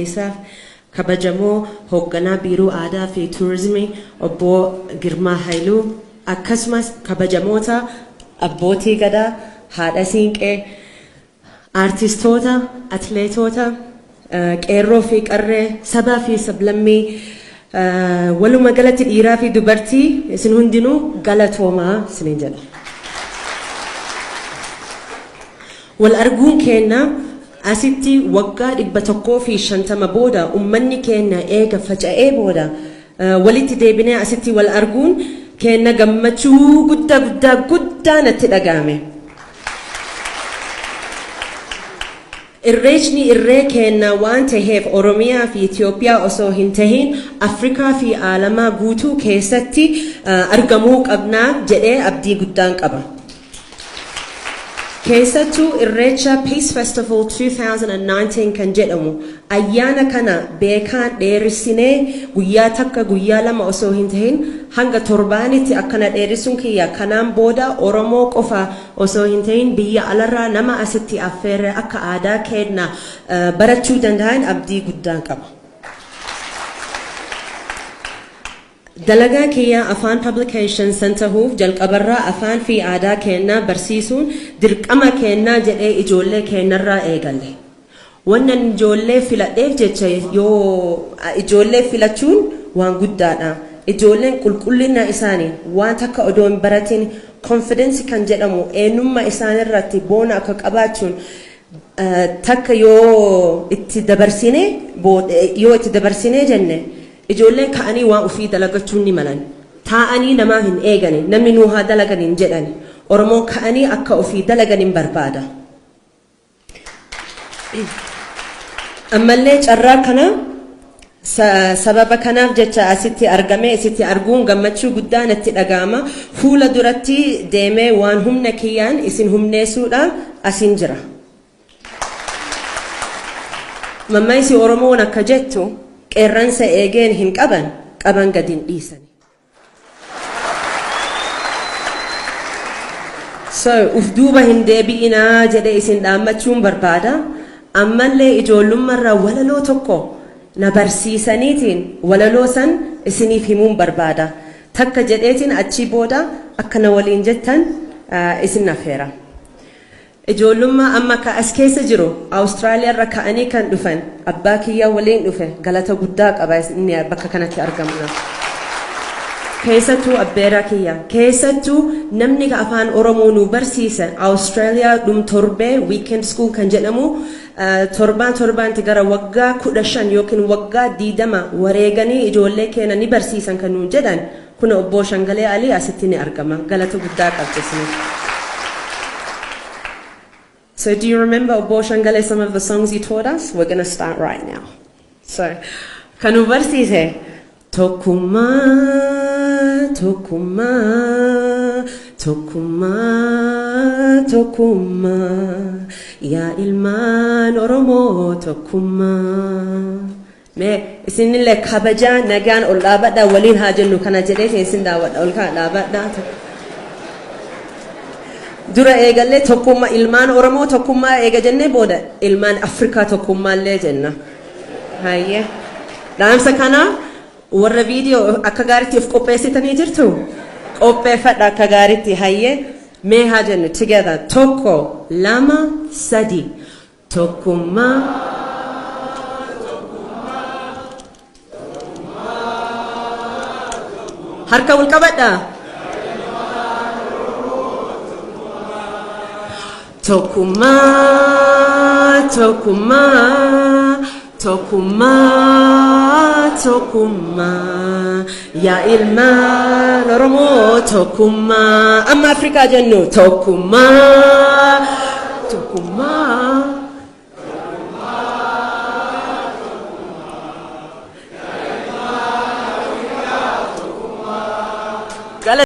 Isaaf kabajamoo hoogganaa biiroo aadaa fi tuurizimii obbo Girmaa Haayiluu akkasumas kabajamoota abbootii gadaa haadha siinqee aartistoota atleetota qeerroo fi qarree sabaa fi sablammii waluma galatti dhiiraa fi dubartii isin hundinuu galatoomaa isiniin jedha. Wal arguun keenya asitti waggaa 150 booda ummanni keenya eega faca'ee booda walitti deebinee asitti wal arguun keenya gammachuu guddaa natti dhagahame. Irreechni irree keenya waan ta'eef Oromiyaa fi Itoophiyaa osoo hin tahin Afrikaa fi aalamaa guutuu keessatti argamuu qabnaa jedhee abdii guddaan qaba. Keessattuu Irreecha Peace Festival 2019 kan jedhamu ayyaana kana beekaan dheerissinee guyyaa takka guyyaa lama osoo hin tahin hanga torbaanitti akkana dheerisuun kiyya kanaan booda Oromoo qofa osoo hin tahin biyya alarraa nama asitti affeerre akka aadaa keenya barachuu danda'an abdii guddaan qaba. Dalagaa kiyya afaan publications santahuuf jalqabarraa afaan fi aadaa keenya barsiisuun dirqama keenya jedhee ijoollee keenyarraa eegalle. Wannan ijoollee filadheef jecha yoo ijoollee filachuun waan guddaadha. Ijoolleen qulqullina isaanii waan takka odoo hin baratin confidence kan jedhamu eenyummaa isaaniirratti boona akka qabaachuun takka yoo itti dabarsinee jenne ijoolleen ka'anii waan ofii dalagachuun ni malan. Taa'anii namaa hin eegani namni nuu haa dalagan hin jedhani. Oromoon ka'anii akka ofii dalagan hin barbaada. Ammallee carraa kana sababa kanaaf jecha asitti argamee asitti arguun gammachuu guddaa natti dhaga'ama. Fuula duratti deemee waan humna kiyyaan isin humneessuudhaan asin jira. Mammaisi Oromoon akka jettu qeerransa eegeen hin qaban gadin dhiisani. So uf duuba hin deebi'inaa jedhee isin dhaammachuun barbaada. Ammallee ijoollummarraa walaloo tokko na barsiisaniitiin walaloo san isiniif himuun barbaada. Takka jedheetiin achi booda akka na waliin jettan isin affeera. Ijoollummaa amma ka as keessa jiru Awustiraaliyaarra ka'anii kan dhufan abbaa kiyyaa waliin dhufe galata guddaa qaba inni bakka kanatti argamna. Keessattuu abbeeraa kiyya keessattuu namni afaan Oromoo nu barsiise Awustiraaliyaa torbee weekend school kan jedhamu torbaanti gara waggaa 15 yookiin waggaa 20 wareeganii ijoollee keenya ni barsiisan kan nuun jedhan kun obbo Shangalee Alii asitti ni argama galata guddaa qabdisni. So do you remember Obbo Shangale, some of the songs you taught us? We're going to start right now. So, kanu barsiise Tokuma, Tokuma, Tokuma, Tokuma, Ya ilman Oromo Tokuma. Me isinille kabaja nagaan ol dhaabadha waliin haa jennu kana jedhee isin daawwadha ol kaa dhaabadha. Dura eegalee tokkummaa ilmaan Oromoo tokkummaa eega jennee booda ilmaan Afrikaa tokkummaallee jenna. Hayyee. Dhaamsa kana warra viidiyoo akka gaariitti of qopheessitanii jirtu qopheeffadha akka gaariitti hayyee mee haa jennu together tokko lama sadi tokkummaa. Harka wal qabadha. Tokuma, Tokuma, Tokuma, Tokuma, Ya ilman Oromo Tokuma, Amma Afrika jennu Tokuma, Tokuma.